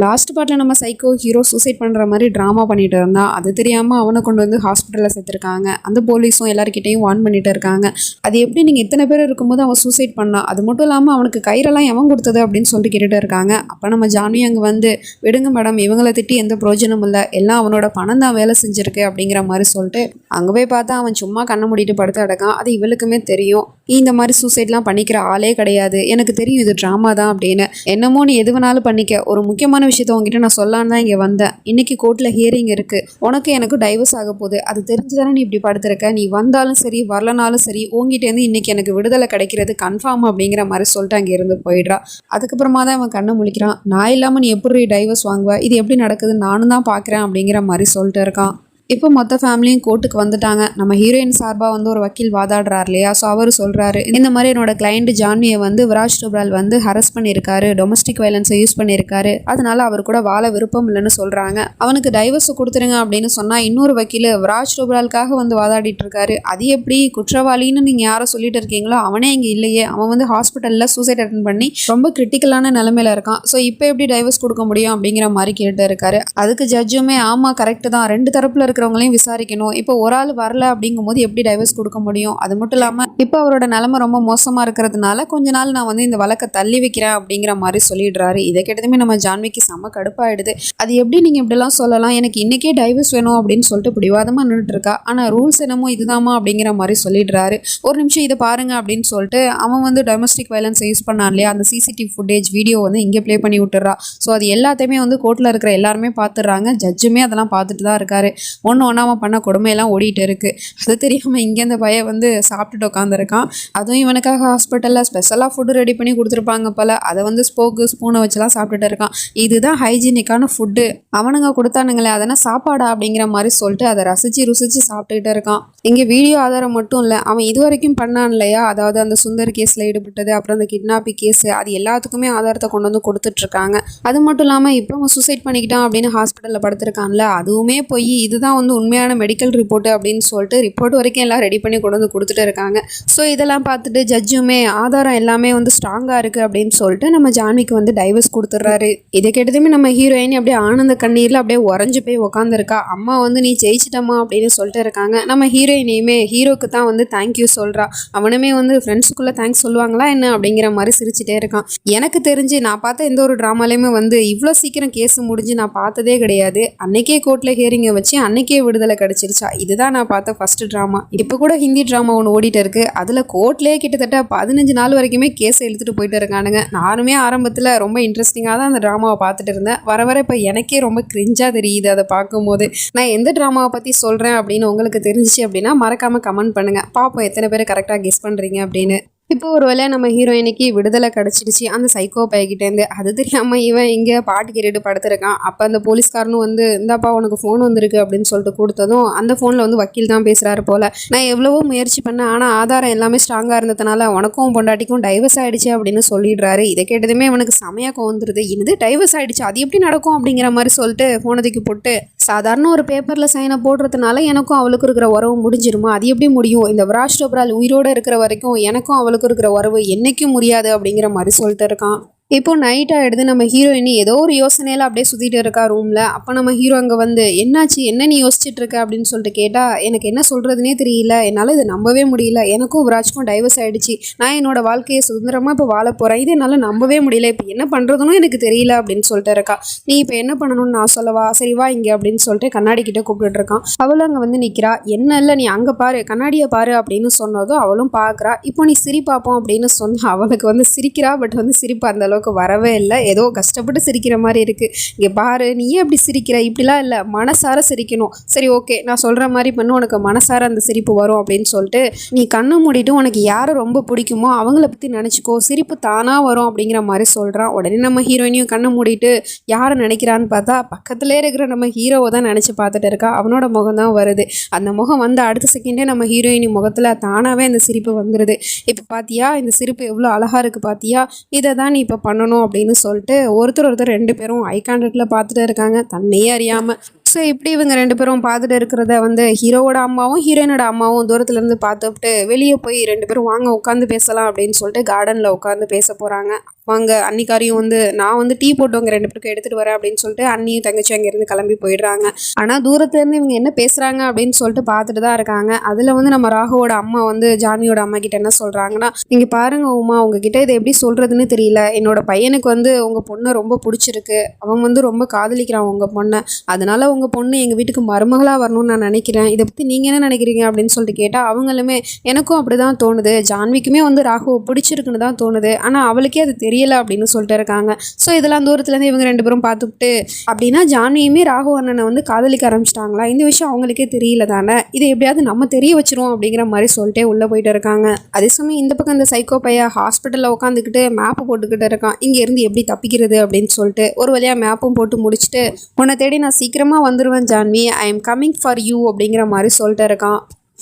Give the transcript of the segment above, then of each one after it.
Last பார்ட்டில் நம்ம psycho hero suicide பண்ணுற மாதிரி ட்ராமா பண்ணிட்டு இருந்தான். அது தெரியாமல் அவனை கொண்டு வந்து ஹாஸ்பிட்டலில் சேர்த்துருக்காங்க. அந்த போலீஸும் எல்லாருக்கிட்டையும் வார்ன் பண்ணிட்டு இருக்காங்க. அது எப்படி நீங்கள் இத்தனை பேர் இருக்கும்போது அவன் சூசைட் பண்ணான், அது மட்டும் இல்லாமல் அவனுக்கு கயிறெல்லாம் எவன் கொடுத்தது அப்படின்னு சொல்லிட்டு கேட்டுட்டு இருக்காங்க. அப்போ நம்ம ஜான்வி அங்கே வந்து, விடுங்க மேடம், இவங்களை திட்டி எந்த பிரயோஜனமும் இல்லை, எல்லாம் அவனோட பணம் தான் வேலை செஞ்சுருக்கு அப்படிங்கிற மாதிரி சொல்லிட்டு அங்கே போய் பார்த்தா அவன் சும்மா கண்ணை மூடிட்டு படுத்து அடக்கான். அது இவளுக்குமே தெரியும், இந்த மாதிரி சூசைட்லாம் பண்ணிக்கிற ஆளே கிடையாது, எனக்கு தெரியும் இது ட்ராமா தான் அப்படின்னு. என்னமோ நீ எது வேணாலும் பண்ணிக்க, ஒரு முக்கியமான விஷயத்த உங்ககிட்ட நான் சொல்லான்னு தான் இங்கே வந்தேன். இன்னைக்கு கோர்ட்டில் ஹியரிங் இருக்கு, உனக்கு எனக்கு டைவர்ஸ் ஆக போகுது, அது தெரிஞ்சுதானே நீ இப்படி படுத்திருக்க, நீ வந்தாலும் சரி வரலனாலும் சரி உங்ககிட்டேருந்து இன்னைக்கு எனக்கு விடுதலை கிடைக்கிறது கன்ஃபார்ம் அப்படிங்கிற மாதிரி சொல்லிட்டு அங்கே இருந்து போயிடுறா. அதுக்கப்புறமா தான் அவன் கண்ணை முழிக்கிறான். நான் இல்லாமல் நீ எப்படி டைவர்ஸ் வாங்குவ, இது எப்படி நடக்குது நானும் தான் பார்க்குறேன் அப்படிங்கிற மாதிரி சொல்லிட்டு இருக்கான். இப்போ மொத்த ஃபேமிலியும் கோர்ட்டுக்கு வந்துட்டாங்க. நம்ம ஹீரோயின் சார்பாக வந்து ஒரு வக்கீல் வாதாடுறாரு இல்லையா, ஸோ அவர் சொல்கிறாரு, இந்த மாதிரி என்னோட கிளைண்ட் ஜான்வியை வந்து விராஜ் டோப்ரால் வந்து ஹரஸ் பண்ணியிருக்காரு, டொமஸ்டிக் வயலன்ஸை யூஸ் பண்ணியிருக்காரு, அதனால அவர் கூட வாழ விருப்பம் இல்லைன்னு சொல்கிறாங்க. அவனுக்கு டைவர்ஸ் கொடுத்துருங்க அப்படின்னு சொன்னால் இன்னொரு வக்கீல் விராஜ் டோப்ராலுக்காக வந்து வாதாடிட்டு இருக்காரு. அது எப்படி, குற்றவாளின்னு நீங்கள் யாரை சொல்லிட்டு இருக்கீங்களோ அவனே இங்கே இல்லையே, அவன் வந்து ஹாஸ்பிட்டலில் சூசைட் அட்டன் பண்ணி ரொம்ப கிரிட்டிக்கலான நிலைமையில இருக்கான், ஸோ இப்போ எப்படி டைவர்ஸ் கொடுக்க முடியும் அப்படிங்கிற மாதிரி கேட்டு இருக்காரு. அதுக்கு ஜட்ஜுமே ஆமாம் கரெக்டு தான், ரெண்டு தரப்பில் இருக்கிறவங்களையும் விசாரிக்கணும், இப்போ ஒரு ஆள் வரல அப்படிங்கும் போது எப்படி டைவர்ஸ் கொடுக்க முடியும், அது மட்டும் இல்லாமல் இப்போ அவரோட நிலைமை ரொம்ப மோசமாக இருக்கிறதுனால கொஞ்ச நாள் நான் வந்து இந்த வழக்கை தள்ளி வைக்கிறேன் அப்படிங்கிற மாதிரி சொல்லிடுறாரு. இதை கேட்டதுமே நம்ம ஜான்விக்கு செம்ம கடுப்பாயிடுது. அது எப்படி நீங்கள் இப்படிலாம் சொல்லலாம், எனக்கு இன்னைக்கே டைவர்ஸ் வேணும் அப்படின்னு சொல்லிட்டு பிடிவாதமாக நின்றுட்டு இருக்கா, ஆனால் ரூல்ஸ் என்னமோ இதுதாமா அப்படிங்கிற மாதிரி சொல்லிடுறாரு. ஒரு நிமிஷம் இதை பாருங்க அப்படின்னு சொல்லிட்டு அவன் வந்து டொமஸ்டிக் வயலன்ஸை யூஸ் பண்ணான் இல்லையா, அந்த சிசிடிவி ஃபுட்டேஜ் வீடியோ வந்து இங்கே ப்ளே பண்ணி விட்டுறா. ஸோ அது எல்லாத்தையுமே வந்து கோர்ட்டில் இருக்கிற எல்லாருமே பார்த்துடுறாங்க. ஜட்ஜுமே அதெல்லாம் பார்த்துட்டு தான் இருக்காரு. ஒன்று ஒன்றாமல் பண்ண கொடுமையெல்லாம் ஓடிட்டு இருக்கு. அது தெரியாமல் இங்கே இந்த பையன் வந்து சாப்பிட்டுட்டு உட்காந்துருக்கான். அதுவும் இவனுக்காக ஹாஸ்பிட்டலில் ஸ்பெஷலாக ஃபுட்டு ரெடி பண்ணி கொடுத்துருப்பாங்க போல், அதை வந்து ஸ்பூனை வச்சுலாம் சாப்பிட்டுட்டு இருக்கான். இதுதான் ஹைஜீனிக்கான ஃபுட்டு, அவனுங்க கொடுத்தானுங்களே அதெல்லாம் சாப்பாடா அப்படிங்கிற மாதிரி சொல்லிட்டு அதை ருசிச்சு சாப்பிட்டுக்கிட்டு இருக்கான். இங்கே வீடியோ ஆதாரம் மட்டும் இல்லை, அவன் இது வரைக்கும் பண்ணான் இல்லையா, அதாவது அந்த சுந்தர் கேஸில் ஈடுபட்டது, அப்புறம் அந்த கிட்னாப்பி கேஸு, அது எல்லாத்துக்குமே ஆதாரத்தை கொண்டு வந்து கொடுத்துட்ருக்காங்க. அது மட்டும் இல்லாமல் இப்போ அவன் சூசைட் பண்ணிக்கிட்டான் அப்படின்னு ஹாஸ்பிட்டலில் படுத்திருக்கான்ல, அதுவுமே போய் இதுதான் வந்து உண்மையான மெடிக்கல் ரிப்போர்ட்டு அப்படின்னு சொல்லிட்டு ரிப்போர்ட் வரைக்கும் எல்லாம் ரெடி பண்ணி கொண்டு வந்து கொடுத்துட்டு இருக்காங்க. ஸோ இதெல்லாம் பார்த்துட்டு ஜட்ஜுமே ஆதாரம் எல்லாமே வந்து ஸ்ட்ராங்காக இருக்குது அப்படின்னு சொல்லிட்டு நம்ம ஜான்விக்கு வந்து டைவர்ஸ் கொடுத்துட்றாரு. இதை கேட்டதுமே நம்ம ஹீரோயின் அப்படியே ஆனந்த கண்ணீரில் அப்படியே உறைஞ்சு போய் உட்காந்துருக்கா. அம்மா வந்து நீ ஜெயிச்சிட்டம்மா அப்படின்னு சொல்லிட்டு இருக்காங்க. நம்ம ஹீரோயினையுமே ஹீரோக்கு தான் வந்து தேங்க்யூ சொல்கிறா. அவனுமே வந்து ஃப்ரெண்ட்ஸுக்குள்ளே தேங்க்ஸ் சொல்லுவாங்களா என்ன அப்படிங்கிற மாதிரி சிரிச்சிட்டே இருக்கான். எனக்கு தெரிஞ்சு நான் பார்த்த எந்த ஒரு ட்ராமாலையுமே வந்து இவ்வளோ சீக்கிரம் கேஸ் முடிஞ்சு நான் பார்த்ததே கிடையாது. அன்னைக்கே கோர்ட்டில் ஹியரிங்கை வச்சு அன்னைக்கே விடுதலை கிடைச்சிருச்சா, இதுதான் நான் பார்த்த ஃபர்ஸ்ட் ட்ராமா. இப்போ கூட ஹிந்தி ட்ராமா ஒன்று ஓடிட்டு இருக்கு, அதில் கோர்ட்லேயே கிட்டத்தட்ட 15 நாள் வரைக்குமே கேஸை இழுத்துட்டு போயிட்டு இருக்கானுங்க. நானுமே ஆரம்பத்தில் ரொம்ப இன்ட்ரெஸ்டிங்காக தான் அந்த ட்ராமாவை பார்த்துட்டு இருந்தேன். வர இப்போ எனக்கே ரொம்ப கிரிஞ்சாக தெரியுது அதை பார்க்கும்போது. நான் எந்த ட்ராமாவை பற்றி சொல்கிறேன் அப்படின்னு உங்களுக்கு தெரிஞ்சிச்சு அப்படின்னா மறக்காமல் கமெண்ட் பண்ணுங்கள், பார்ப்போம் எத்தனை பேர் கரெக்டாக கெஸ் பண்ணுறீங்க அப்படின்னு. இப்போ ஒரு வேளை நம்ம ஹீரோயினுக்கு விடுதலை கிடச்சிடுச்சு அந்த சைக்கோ பையகிட்டேருந்து. அது தெரியாமல் இவன் இங்கே பாட்டு கேட்டுட்டு படுத்துருக்கான். அப்போ அந்த போலீஸ்காரனும் வந்து இந்தாப்பா உனக்கு ஃபோன் வந்திருக்கு அப்படின்னு சொல்லிட்டு கொடுத்ததும் அந்த ஃபோனில் வந்து வக்கீல் தான் பேசுகிறாரு போல். நான் எவ்வளவோ முயற்சி பண்ணேன், ஆனால் ஆதாரம் எல்லாமே ஸ்ட்ராங்காக இருந்ததுனால உனக்கும் பொண்டாட்டிக்கும் டைவர்ஸ் ஆகிடுச்சு அப்படின்னு சொல்லிடுறாரு. இதை கேட்டதுமே அவனுக்கு செமையாக வந்துடுது. இது டைவர்ஸ் ஆகிடுச்சு, அது எப்படி நடக்கும் அப்படிங்கிற மாதிரி சொல்லிட்டு ஃபோனதுக்கு போட்டு, சாதாரண ஒரு பேப்பரில் சைனை போடுறதுனால எனக்கும் அவளுக்கு இருக்கிற உறவு முடிஞ்சிருமா, அது எப்படி முடியும், இந்த விராஜ் டோப்ரால் உயிரோடு இருக்கிற வரைக்கும் எனக்கும் அவளுக்கு இருக்கிற உறவு என்னைக்கும் முடியாது அப்படிங்கிற மாதிரி சொல்லிட்டு இருக்கான். இப்போ நைட் ஆகிடுது. நம்ம ஹீரோயினி ஏதோ ஒரு யோசனையில் அப்படியே சுற்றிட்டு இருக்கா ரூமில். அப்போ நம்ம ஹீரோ அங்கே வந்து, என்னாச்சு, என்ன நீ யோசிச்சுட்டு இருக்க அப்படின்னு சொல்லிட்டு கேட்டால், எனக்கு என்ன சொல்கிறதுனே தெரியல, என்னால் இதை நம்பவே முடியல, எனக்கும் விராஜ்க்கும் டைவர்ஸ் ஆகிடுச்சு, நான் என்னோட வாழ்க்கையை சுதந்திரமாக இப்போ வாழ போகிறேன், இது என்னால் நம்பவே முடியல, இப்போ என்ன பண்ணுறதுன்னு எனக்கு தெரியல அப்படின்னு சொல்லிட்டு இருக்கா. நீ இப்போ என்ன பண்ணணும்னு நான் சொல்லவா, சரி வா இங்கே அப்படின்னு சொல்லிட்டு கண்ணாடி கிட்டே கூப்பிட்டு இருக்கான். அவளும் அங்கே வந்து நிற்கிறா. என்ன இல்லை நீ அங்கே பாரு, கண்ணாடியை பாரு அப்படின்னு சொன்னதும் அவளும் பார்க்குறா. இப்போ நீ சிரி பார்ப்போம் அப்படின்னு சொன்ன அவளுக்கு வந்து சிரிக்கிறா. பட் வந்து சிரிப்பு அந்த அளவுக்கு வரவே இல்லை, ஏதோ கஷ்டப்பட்டு சிரிக்கிற மாதிரி இருக்கு. இங்கே பாரு, நீ ஏன் அப்படி சிரிக்கிற, இப்படிலாம் இல்லை, மனசார சிரிக்கணும், சரி ஓகே நான் சொல்கிற மாதிரி பண்ணு, உனக்கு மனசார அந்த சிரிப்பு வரும் அப்படின்னு சொல்லிட்டு நீ கண்ணை மூடிட்டு உனக்கு யாரை ரொம்ப பிடிக்குமோ அவங்கள பற்றி நினச்சிக்கோ, சிரிப்பு தானாக வரும் அப்படிங்கிற மாதிரி சொல்கிறான். உடனே நம்ம ஹீரோயினையும் கண்ணை மூடிட்டு யாரை நினைக்கிறான்னு பார்த்தா பக்கத்துலேயே இருக்கிற நம்ம ஹீரோவை தான் நினச்சி பார்த்துட்டு இருக்கா. அவனோட முகம் தான் வருது. அந்த முகம் வந்து அடுத்த செகண்டே நம்ம ஹீரோயினி முகத்தில் தானாகவே அந்த சிரிப்பு வந்துடுது. இப்போ பார்த்தியா இந்த சிரிப்பு எவ்வளோ அழகாக இருக்குது பார்த்தியா, இதை தான் நீ இப்போ பண்ணணும் அப்படின்னு சொல்லிட்டு ஒருத்தர் 2 பேரும் ஐ கான்டாக்டில் பார்த்துட்டு இருக்காங்க தன்னையே அறியாமல். ஸோ இப்படி இவங்க 2 பேரும் பார்த்துட்டு இருக்கிறத வந்து ஹீரோவோட அம்மாவும் ஹீரோயினோட அம்மாவும் தூரத்துலேருந்து பார்த்துட்டு வெளியே போய் 2 பேரும் வாங்க உட்காந்து பேசலாம் அப்படின்னு சொல்லிட்டு கார்டனில் உட்காந்து பேச போகிறாங்க. வாங்க அன்னிக்காரியும் வந்து நான் வந்து டீ போட்டு உங்க 2 பேருக்கு எடுத்துகிட்டு வரேன் அப்படின்னு சொல்லிட்டு அண்ணியும் தங்கச்சி அங்கேருந்து கிளம்பி போயிடுறாங்க. ஆனால் தூரத்துலேருந்து இவங்க என்ன பேசுகிறாங்க அப்படின்னு சொல்லிட்டு பார்த்துட்டு தான் இருக்காங்க. அதில் வந்து நம்ம ராகுவோட அம்மா வந்து ஜான்வியோட அம்மா கிட்ட என்ன சொல்கிறாங்கன்னா, நீங்கள் பாருங்க உமா, உங்ககிட்ட இதை எப்படி சொல்கிறதுன்னு தெரியல. என்னோட பையனுக்கு வந்து உங்கள் பொண்ணை ரொம்ப பிடிச்சிருக்கு. அவன் வந்து ரொம்ப காதலிக்கிறான் உங்கள் பொண்ணை. அதனால உங்கள் பொண்ணு எங்கள் வீட்டுக்கு மருமகளாக வரணும்னு நான் நினைக்கிறேன். இதை பற்றி நீங்கள் என்ன நினைக்கிறீங்க அப்படின்னு சொல்லிட்டு கேட்டால் அவங்களுமே எனக்கும் அப்படி தான் தோணுது. ஜான்விக்குமே வந்து ராகுவை பிடிச்சிருக்குன்னு தான் தோணுது. ஆனால் அவளுக்கே அது தெரியலை அப்படின்னு சொல்லிட்டு இருக்காங்க. ஸோ இதெல்லாம் தூரத்துலேருந்து இவங்க 2 பேரும் பார்த்துக்கிட்டு அப்படின்னா ஜான்வியுமே ராகு அண்ணனை வந்து காதலிக்க ஆரம்பிச்சிட்டாங்களா, இந்த விஷயம் அவங்களுக்கே தெரியல தானே, இதை எப்படியாவது நம்ம தெரிய வச்சிருவோம் அப்படிங்கிற மாதிரி சொல்லிட்டே உள்ளே போயிட்டு இருக்காங்க. அதே சமயம் இந்த பக்கம் இந்த சைக்கோ பையா ஹாஸ்பிட்டலில் உட்காந்துக்கிட்டு மேப்பு போட்டுக்கிட்டு இருக்கான். இங்கேருந்து எப்படி தப்பிக்கிறது அப்படின்னு சொல்லிட்டு ஒரு வழியாக மேப்பும் போட்டு முடிச்சுட்டு உன்னை தேடி நான் சீக்கிரமாக வந்துடுவேன் Janhvi, I am coming for you அப்படிங்கிற மாதிரி சொல்லிட்டு இருக்கான்.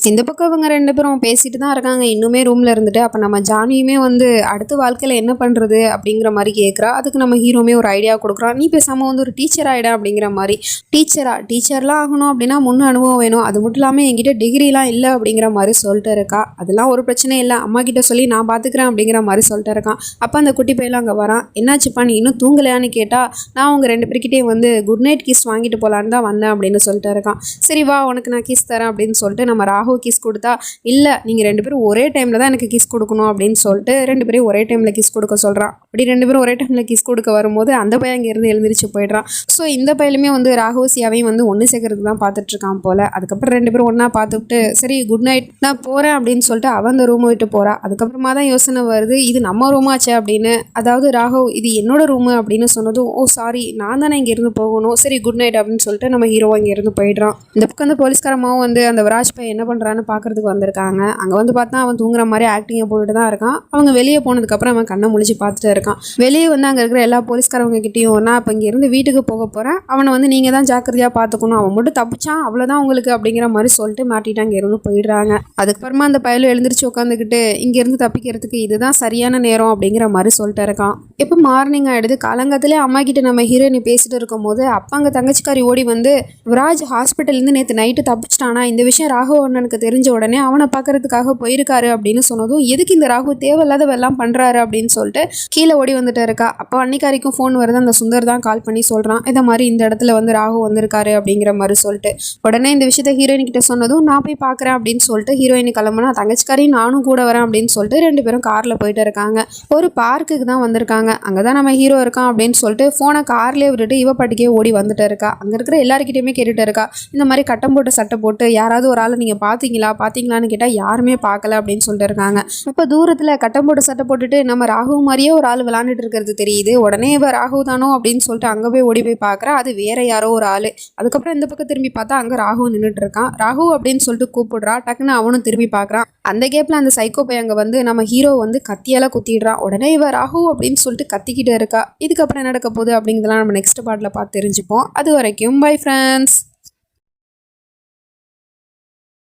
இந்த பக்கம் இவங்க 2 பேரும் பேசிட்டு தான் இருக்காங்க இன்னுமே ரூமில் இருந்துட்டு. அப்போ நம்ம ஜான்வியுமே வந்து அடுத்த வாழ்க்கையில் என்ன பண்ணுறது அப்படிங்கிற மாதிரி கேட்குறா. அதுக்கு நம்ம ஹீரோமே ஒரு ஐடியா கொடுக்குறான். நீ பேசாமல் வந்து ஒரு டீச்சர் ஆகிடா அப்படிங்கிற மாதிரி. டீச்சர்லாம் ஆகணும் அப்படின்னா முன்ன அனுபவம் வேணும், அது மட்டும் இல்லாமல் என்கிட்ட டிகிரிலாம் இல்லை அப்படிங்கிற மாதிரி சொல்லிட்டு இருக்கா. அதெல்லாம் ஒரு பிரச்சனை இல்லை, அம்மா கிட்ட சொல்லி நான் பார்த்துக்கிறேன் அப்படிங்கிற மாதிரி சொல்லிட்டு இருக்கான். அப்போ அந்த குட்டி பையெல்லாம் அங்கே வரான். என்னாச்சுப்பா நீ இன்னும் தூங்கலையான்னு கேட்டால் நான் அவங்க 2 பேர்கிட்டே வந்து குட் நைட் கிஸ் வாங்கிட்டு போகலான்னு தான் வந்தேன் அப்படின்னு சொல்லிட்டு இருக்கான். சரி வா உனக்கு நான் கிஸ் தரேன் அப்படின்னு சொல்லிட்டு நம்ம ராகு கிஸ் கொடுத்தா, இல்லை நீங்கள் 2 பேரும் ஒரே டைமில் தான் எனக்கு கிஸ் கொடுக்கணும் அப்படின்னு சொல்லிட்டு 2 பேரும் ஒரே டைமில் கிஸ் கொடுக்க சொல்கிறான். அப்படி 2 பேரும் ஒரே டைமில் கிஸ் கொடுக்க வரும்போது அந்த பையன் அங்கேருந்து எழுந்திரிச்சு போயிடுறான். ஸோ இந்த பையலுமே வந்து ராகோசியாவையும் வந்து ஒன்று சேர்க்கறதுக்கு தான் பார்த்துட்டு இருக்கான் போல். அதுக்கப்புறம் 2 பேரும் ஒன்றா பார்த்துட்டு சரி குட் நைட் நான் போகிறேன் அப்படின்னு சொல்லிட்டு அவன் அந்த ரூமை விட்டு போகிறா. அதுக்கப்புறமா தான் யோசனை வருது, இது நம்ம ரூமாச்சே அப்படின்னு. அதாவது ராகவ் இது என்னோட ரூமு அப்படின்னு சொன்னதும் ஓ சாரி நான் தானே இங்கேருந்து போகணும், சரி குட் நைட் அப்படின்னு சொல்லிட்டு நம்ம ஹீரோ இங்கேருந்து போயிடுறான். இந்த பக்கம் அந்த போலீஸ்காரமாவும் வந்து அந்த விராஜ் பையன் என்ன பண்ணுறான்னு பார்க்கறதுக்கு வந்திருக்காங்க. அங்கே வந்து பார்த்தா அவன் தூங்குற மாதிரி ஆக்டிங்கை போட்டுட்டு தான் இருக்கான். அவங்க வெளியே போனதுக்கப்புறம் அவன் கண்ணை முழிச்சு பார்த்துட்டு இருக்கான். வெளியே வந்து அங்கே இருக்கிற எல்லா போலீஸ்காரவங்க கிட்டேயும் நான் இப்போ இங்கேருந்து வீட்டுக்கு போக போகிறேன், அவனை வந்து நீங்கள் தான் ஜாக்கிரதையாக பார்த்துக்கணும், அவன் மட்டும் தப்பிச்சான் அவ்வளோதான் உங்களுக்கு அப்படிங்கிற மாதிரி சொல்லிட்டு மாட்டிட்டு அங்கேருந்து போயிடுறாங்க. அதுக்கப்புறமா அந்த பயலும் எழுந்திரிச்சு உட்காந்துக்கிட்டு இங்கேருந்து தப்பிக்கிறதுக்கு இதுதான் சரியான நேரம் அப்படிங்கிற மாதிரி சொல்லிட்டு இருக்கான். இப்போ மார்னிங் ஆகிடுது. காலங்காத்திலே அம்மா கிட்ட நம்ம ஹீரோயினி பேசிட்டு இருக்கும் போது அப்போ அங்கே தங்கச்சிக்காரி ஓடி வந்து விராஜ் ஹாஸ்பிட்டல்லேருந்து நேற்று நைட்டு தப்பிச்சிட்டானா, இந்த விஷயம் ராகவ் அண்ணனுக்கு தெரிஞ்ச உடனே அவனை பார்க்கறதுக்காக போயிருக்காரு அப்படின்னு சொன்னதும் எதுக்கு இந்த ராகு தேவையில்லாதவெல்லாம் பண்ணுறாரு அப்படின்னு சொல்லிட்டு கீழே ஓடி வந்துட்டு இருக்கா. அப்போ அன்னிக்காரிக்கும் ஃபோன் வருது. அந்த சுந்தர் தான் கால் பண்ணி சொல்கிறான் இதை மாதிரி இந்த இடத்துல வந்து ராகு வந்திருக்காரு அப்படிங்கிற மாதிரி சொல்லிட்டு. உடனே இந்த விஷயத்த ஹீரோயின் கிட்ட சொன்னதும் நான் போய் பார்க்குறேன் அப்படின்னு சொல்லிட்டு ஹீரோயினி கிளம்புனா தங்கச்சிக்காரி நானும் கூட வரேன் அப்படின்னு சொல்லிட்டு 2 பேரும் காரில் போயிட்டு இருக்காங்க. ஒரு பார்க்குக்கு தான் வந்திருக்காங்க. அங்கே தான் நம்ம ஹீரோ இருக்கான் அப்படின்னு சொல்லிட்டு ஃபோனை கார்லேயே விட்டுட்டு இவ பாட்டுக்கே ஓடி வந்துட்டு இருக்கா. அங்கே இருக்கிற எல்லாருக்கிட்டையுமே கேட்டுட்டு இருக்கா, இந்த மாதிரி கட்டம் போட்டு சட்டை போட்டு யாராவது ஒரு ஆள் நீங்கள் பார்த்தீங்களான்னு கேட்டால் யாருமே பார்க்கல அப்படின்னு சொல்லிட்டு இருக்காங்க. இப்போ தூரத்தில் கட்டம் போட்டு சட்டை போட்டுட்டு நம்ம ராகு மாதிரியே ஒரு ஆள் விளாண்டுட்டு இருக்கிறது தெரியுது. உடனே இவ ராகு தானோ அப்படின்னு சொல்லிட்டு அங்கே போய் ஓடி போய் பார்க்குறா. அது வேற யாரோ ஒரு ஆள். அதுக்கப்புறம் இந்த பக்கம் திரும்பி பார்த்தா அங்கே ராகு நின்றுட்டு இருக்கான். ராகு அப்படின்னு சொல்லிட்டு கூப்பிடுறா. டக்குன்னு அவனும் திரும்பி பார்க்குறான். அந்த கேப்பில் அந்த சைக்கோ பையன் அங்கே வந்து நம்ம ஹீரோ வந்து கத்தியால குத்திடுறான். உடனே இவ ராகு அப்படின்னு சொல்லிட்டு கத்திக்கிட்டு இருக்கா. இதுக்கப்புறம் என்ன நடக்க போகுது அப்படிங்கிறதெல்லாம் நம்ம நெக்ஸ்ட் பார்ட்டில் பார்த்து தெரிஞ்சுப்போம். அது வரைக்கும் பை ஃப்ரெண்ட்ஸ்.